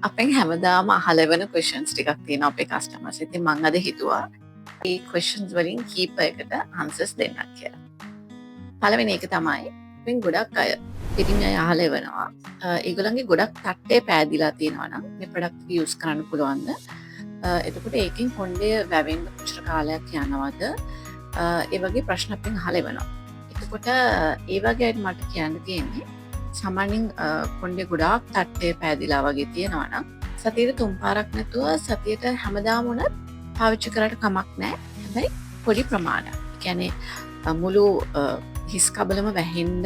අපෙන් හැමදාම අහලා වෙන ක්වෙස්චන්ස් ටිකක් තියෙනවා අපේ කස්ටමර්ස්. ඉතින් මම අද හිතුවා මේ ක්වෙස්චන්ස් වලින් කීපයකට ආන්සර්ස් දෙන්නත් කියලා. පළවෙනි එක තමයි අපෙන් ගොඩක් අය පිටින් අය අහලා වෙනවා. ඒගොල්ලන්ගේ ගොඩක් තට්ටේ පෑදිලා තියෙනවා නම් මේ ප්‍රොඩක්ට් එක යූස් කරන්න පුළුවන්ද? එතකොට ඒකෙන් කොණ්ඩේ වැවෙන්න කොච්චර කාලයක් යනවද? ඒ වගේ ප්‍රශ්න අපෙන් අහලා වෙනවා. එතකොට ඒ වගේ අයට මට කියන්න තියෙන්නේ සාමාන්‍යයෙන් කොණ්ඩේ ගොඩාක් තට්ටේ පෑදිලා වගේ තියෙනවා නම් සතියට 3 පාරක් නැතුව සතියට හැමදාම උනත් පාවිච්චි කරලා කමක් නැහැ. හැබැයි පොඩි ප්‍රමාණයක්. ඒ කියන්නේ මුළු හිස් කබලම වැහෙන්න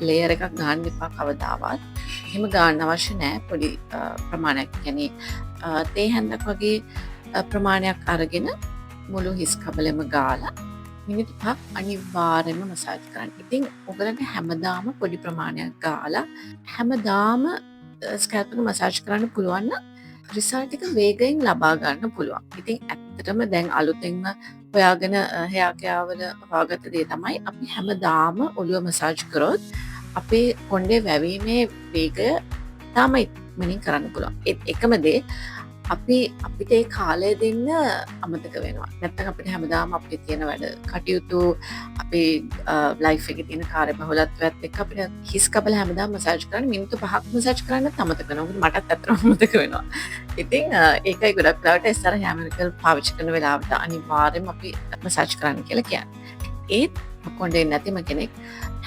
ලේයර් එකක් ගන්න එපා කවදාවත්. එහෙම ගන්න අවශ්‍ය නැහැ. පොඩි ප්‍රමාණයක්. කියන්නේ තේ හැන්දක් වගේ ප්‍රමාණයක් අරගෙන මුළු හිස් කබලෙම ගාලා මිනිත්තු 5ක් අනිවාර්යයෙන්ම මසාජ් කරන්න. ඉතින් ඔයගලන්ට හැමදාම පොඩි ප්‍රමාණයක් ගාලා හැමදාම ස්කැල්ප් එක මසාජ් කරන්න පුළුවන් නම් රිසල්ට් එක වේගයෙන් ලබා ගන්න පුළුවන්. ඉතින් ඇත්තටම දැන් අලුතෙන්ම හොයාගෙන හෙයා කෙයා වල හොයාගත්ත දේ තමයි අපි හැමදාම ඔළුව මසාජ් කරොත් අපේ කොණ්ඩේ වැවීමේ වේගය තාම ඉක්මනින් කරන්න පුළුවන්. ඒත් එකම දේ අපිට ඒ කාලය දෙන්න අමතක වෙනවා. නැත්නම් අපිට හැමදාම අපේ තියෙන වැඩ කටයුතු අපේ ලයිෆ් එකේ තියෙන කාර්යබහුලත්වයත් එක්ක අපිට හිස් කබල හැමදාම මසාජ් කරන්න මිනිත්තු 5ක් මසාජ් කරන්නත් අමතක වෙනවා. මොකද මටත් ඇත්තටම අමතක වෙනවා. ඉතින් ඒකයි ගොඩක් වෙලාවට SR හැමරිකල් පාවිච්චි කරන වෙලාවට අනිවාර්යයෙන්ම අපි මසාජ් කරන්න කියලා කියන්නේ. ඒත් කොණ්ඩේ නැතිම කෙනෙක්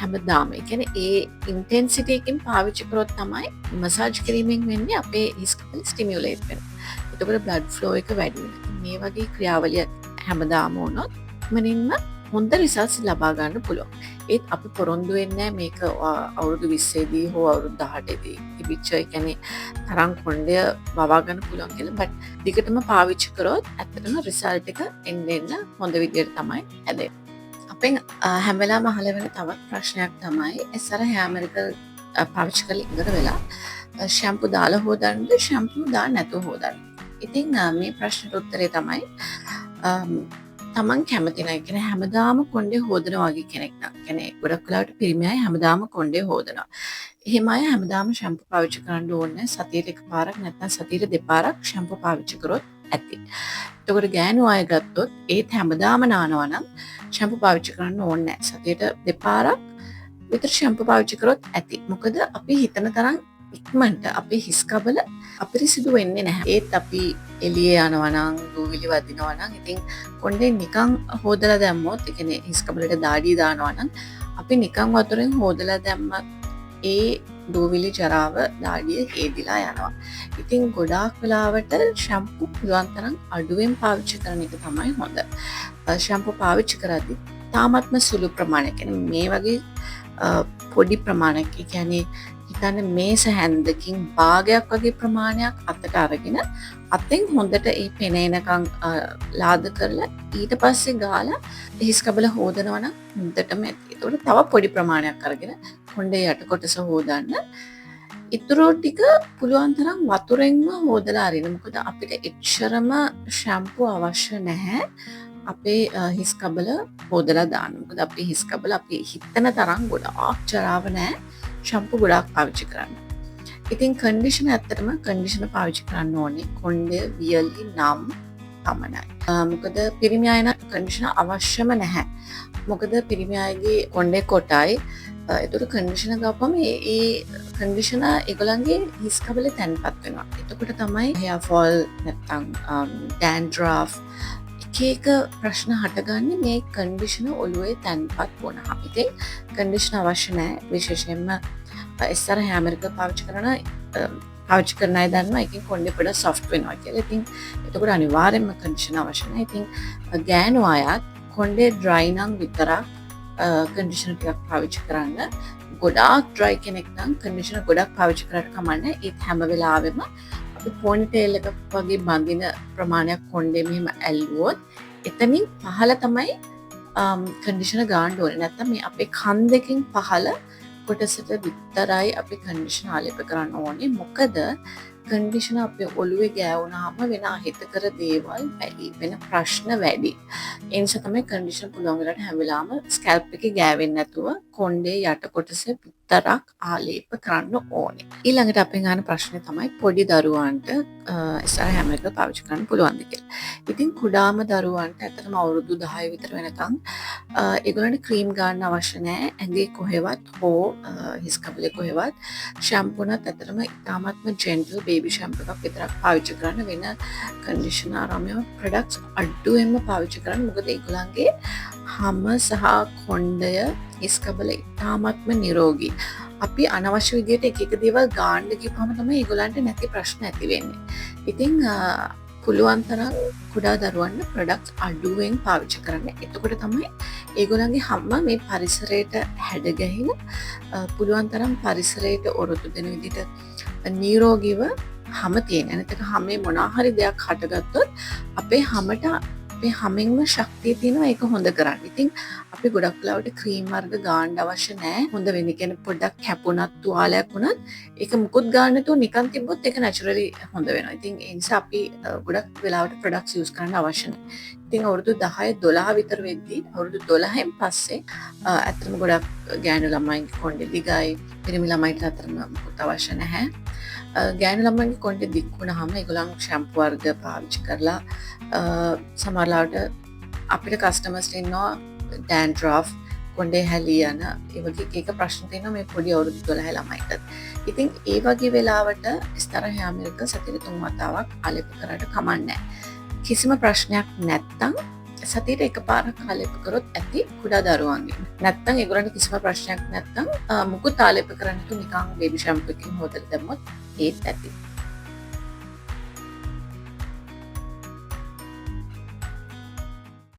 හැමදාම ඒ කියන්නේ ඒ ඉන්ටෙන්සිටි එකකින් පාවිච්චි කරොත් තමයි මසාජ් කිරීමෙන් වෙන්නේ අපේ හිස් කබල ස්ටිමියුලේට් වෙනවා. එතකොට බ්ලඩ් ෆ්ලෝ එක වැඩි වෙනවා. මේ වගේ ක්‍රියාවලිය හැමදාම වුණොත් මනින්ම හොඳ රිසල්ට්ස් ලබා ගන්න පුළුවන්. ඒත් අපි පොරොන්දු වෙන්නේ මේක අවුරුදු 20 දී හෝ අවුරුදු 18 දී තිබිච්ච ඒ කියන්නේ තරම් කොණ්ඩය වවා ගන්න පුළුවන් කියලා. බට් දිගටම පාවිච්චි කරොත් ඇත්තටම රිසල්ට් එක එන්න හොඳ විදියට තමයි හැදෙන්නේ. අපෙන් හැම වෙලාවම අහලා වෙන තවත් ප්‍රශ්නයක් තමයි SR හැමරිකල් පාවිච්චි කරලා ඉවර වෙලා ෂැම්පු දාලා හොදන්නද ෂැම්පු දාන්න නැතුව හොදන්න. ඉතින් මේ ප්‍රශ්නට උත්තරේ තමයි තමන් කැමති නැහැ. කියන්නේ හැමදාම කොණ්ඩේ හොදනවා වගේ කෙනෙක් නම්. කියන්නේ ගොඩක් වෙලාවට පිරිමි අය හැමදාම කොණ්ඩේ හොදනවා. එහෙම අය හැමදාම ෂැම්පු පාවිච්චි කරන්න ඕනේ. සතියට එකපාරක් නැත්නම් සතියට දෙපාරක් ෂැම්පු පාවිච්චි කරොත් ඇති. එතකොට ගෑනු අය ගත්තොත් ඒත් හැමදාම නානවා නම් ෂැම්පු පාවිච්චි කරන්න ඕනේ නැහැ. සතියට දෙපාරක් විතර ෂැම්පු පාවිච්චි කරොත් ඇති. මොකද අපි හිතන තරම් ඉක්මනට අපේ හිස් කබල අපිරිසිදු වෙන්නේ නැහැ. ඒත් අපි එළියේ යනවා නම් දූවිලි වදිනවා නම් ඉතින් කොණ්ඩේ නිකන් හොදලා දැම්මොත් ඒ කියන්නේ හිස් කබලට දාඩිය දානවා නම් අපි නිකන් වතුරෙන් හොදලා දැම්මත් ඒ දූවිලි ජරාව දාඩිය හේදිලා යනවා. ඉතින් ගොඩාක් වෙලාවට ෂැම්පු පුළුවන් තරම් අඩුවෙන් පාවිච්චි කරන එක තමයි හොඳ. ෂැම්පු පාවිච්චි කරද්දී තාමත්ම සුළු ප්‍රමාණයක් මේ වගේ පොඩි ප්‍රමාණයක් ඒ කියන්නේ හිතන්න මේස හැන්දකින් භාගයක් වගේ ප්‍රමාණයක් අතට අරගෙන අතෙන් හොඳට ඒ පෙනේනකම් ලාද කරලා ඊට පස්සේ ගාලා හිස් කබල හොදනවා නම් හොඳටම ඇති. ඒකට තව පොඩි ප්‍රමාණයක් අරගෙන කොණ්ඩේ යට කොටස හොදන්න. ඊටු ටික පුළුවන් තරම් වතුරෙන්ම හොදලා අරින්න. මොකද අපිට එච්චරම ෂැම්පු අවශ්‍ය නැහැ. අපේ හිස් කබල හොදලා දාන්න. මොකද අපේ හිස් කබල අපි හිතන තරම් ගොඩාක් ජරාව නැහැ. ෂැම්පු ගොඩාක් පාවිච්චි කරන්න. ඉතින් කන්ඩිෂනර් ඇත්තටම කන්ඩිෂනර් පාවිච්චි කරන්න ඕනේ කොණ්ඩේ වියලි නම් පමණයි. මොකද පිරිමි අය නම් කන්ඩිෂනර් අවශ්‍යම නැහැ. මොකද පිරිමි අයගේ කොණ්ඩේ කොටයි. ඒතර කන්ඩිෂනර් ගාපම ඒ කන්ඩිෂනර් ඒගොල්ලන්ගේ හිස් කබලේ තැන්පත් වෙනවා. එතකොට තමයි hair fall නැත්නම් dandruff එක ප්‍රශ්න හටගන්නේ මේ කන්ඩිෂනර් ඔළුවේ තැන්පත් වුණාම. ඉතින් කන්ඩිෂනර් අවශ්‍ය නැහැ. විශේෂයෙන්ම SR හැමරිකල් පාවිච්චි කරන අය දන්නවා ඒකෙන් කොණ්ඩේ පොඩ සොෆ්ට් වෙනවා කියලා. ඉතින් එතකොට අනිවාර්යයෙන්ම කන්ඩිෂනර් අවශ්‍ය නැහැ. ඉතින් ගෑනු අයත් කොණ්ඩේ ඩ්‍රයි නම් විතරක් කන්ඩිෂනර් ටිකක් පාවිච්චි කරන්න. ගොඩාක් ඩ්‍රයි කෙනෙක් නම් කන්ඩිෂනර් ගොඩක් පාවිච්චි කරාට කමන්නේ. ඒත් හැම වෙලාවෙම පොනි ටේල් එකක් වගේ බඳින ප්‍රමාණයක් කොණ්ඩේ මෙහෙම ඇල්ලුවොත් එතනින් පහළ තමයි කන්ඩිෂනර් ගන්න ඕනේ. නැත්නම් මේ අපේ කන් දෙකෙන් පහළ කොටසට විතරයි අපි කන්ඩිෂනර් ආලේප කරන්න ඕනේ. මොකද කන්ඩිෂනර් අපේ ඔළුවේ ගෑවුනාම වෙන අහිතකර දේවල් වැඩි, වෙන ප්‍රශ්න වැඩි. ඒ නිසා තමයි කන්ඩිෂනර් පුළුවන් වෙලාවට හැම වෙලාවම ස්කැල්ප් එකේ ගෑවෙන්නේ නැතුව කොණ්ඩේ යට කොටසේ විතරක් ආලේප කරන්න ඕනේ. ඊළඟට අපෙන් අහන ප්‍රශ්නේ තමයි පොඩි දරුවන්ට SR හැමර් පාවිච්චි කරන්න පුළුවන්ද කියලා. ඉතින් කුඩාම දරුවන්ට ඇත්තටම අවුරුදු 10 විතර වෙනකන් ඒගොල්ලන්ට ක්‍රීම් ගන්න අවශ්‍ය නැහැ. ඇඟේ කොහෙවත් හෝ හිස් කබලේ කොහෙවත් ෂැම්පූ එකත් ඇත්තටම ඉතාමත්ම ජෙන්ටල් බේබි ෂැම්පූ එකක් විතරක් පාවිච්චි කරන්න, වෙන කන්ඩිෂනර් රාමිය ප්‍රොඩක්ට්ස් අඩුවෙන්ම පාවිච්චි කරන්න. මොකද ඒගොල්ලන්ගේ හම සහ කොණ්ඩය හිස් කබල ඉතාමත්ම නිරෝගී. අපි අනවශ්‍ය විදිහට එක දේවල් ගාන්න ගිහම තමයි ඒගොල්ලන්ට නැති ප්‍රශ්න ඇති වෙන්නේ. ඉතින් පුළුවන් තරම් කුඩා දරුවන්ට ප්‍රොඩක්ට්ස් අඩුවෙන් පාවිච්චි කරන්න. එතකොට තමයි ඒගොල්ලන්ගේ හැම මේ පරිසරයට හැඩගැහිලා පුළුවන් තරම් පරිසරයට ඔරොත්තු දෙන විදිහට නිරෝගීව හැම තියෙන. නැත්නම් හැමේ මොනවා හරි දෙයක් හටගත්තොත් අපේ හැමට අපේ හැමෙන්ම ශක්තිය තියෙනවා ඒක හොඳ කරන්න. ඉතින් අපි ගොඩක් වෙලාවට ක්‍රීම් වර්ග ගන්න අවශ්‍ය නැහැ. හොඳ වෙන කෙනෙක් පොඩ්ඩක් කැපුණත් තුවාලයක් වුණත් ඒක මුකුත් ගන්න නැතුව නිකන් තිබ්බොත් ඒක නැචරලි හොඳ වෙනවා. ඉතින් ඒ නිසා අපි ගොඩක් වෙලාවට ප්‍රොඩක්ට්ස් යූස් කරන්න අවශ්‍ය නැහැ. ඉතින් අවුරුදු 10 12 විතර වෙද්දී අවුරුදු 12න් පස්සේ ඇත්තටම ගොඩක් ගෑනු ළමයින්ගේ කොණ්ඩේ දිගයි, පිරිමි ළමයින්ට අතරම මුකුත් අවශ්‍ය නැහැ. ගෑනු ළමයින්ගේ කොණ්ඩේ දික් වුණාම ඒගොල්ලන් ෂැම්පූ වර්ග පාවිච්චි කරලා සමහරවිට අපිට කස්ටමර්ස් ඉන්නවා ඩෑන්ඩ්‍රෆ්, කොණ්ඩේ හැලී යන ඒ වගේ එක ප්‍රශ්න තියෙනවා මේ පොඩි අවුරුදු 12 ළමයින්ට. ඉතින් ඒ වගේ වෙලාවට ස්තර හැම එක සතියට 3 වතාවක් ආලේප කරාට කමක් නැහැ. කිසිම ප්‍රශ්නයක් නැත්තම් සතියට එකපාරක් ආලේප කරොත් ඇති කුඩා දරුවන්ගේ. නැත්තම් ඒගොල්ලන්ට කිසිම ප්‍රශ්නයක් නැත්තම් මුකුත් ආලේප කරන්න තු නිකන් බේබි ෂැම්පූ එකකින් හොදලා දැම්මොත් ඒත් ඇති.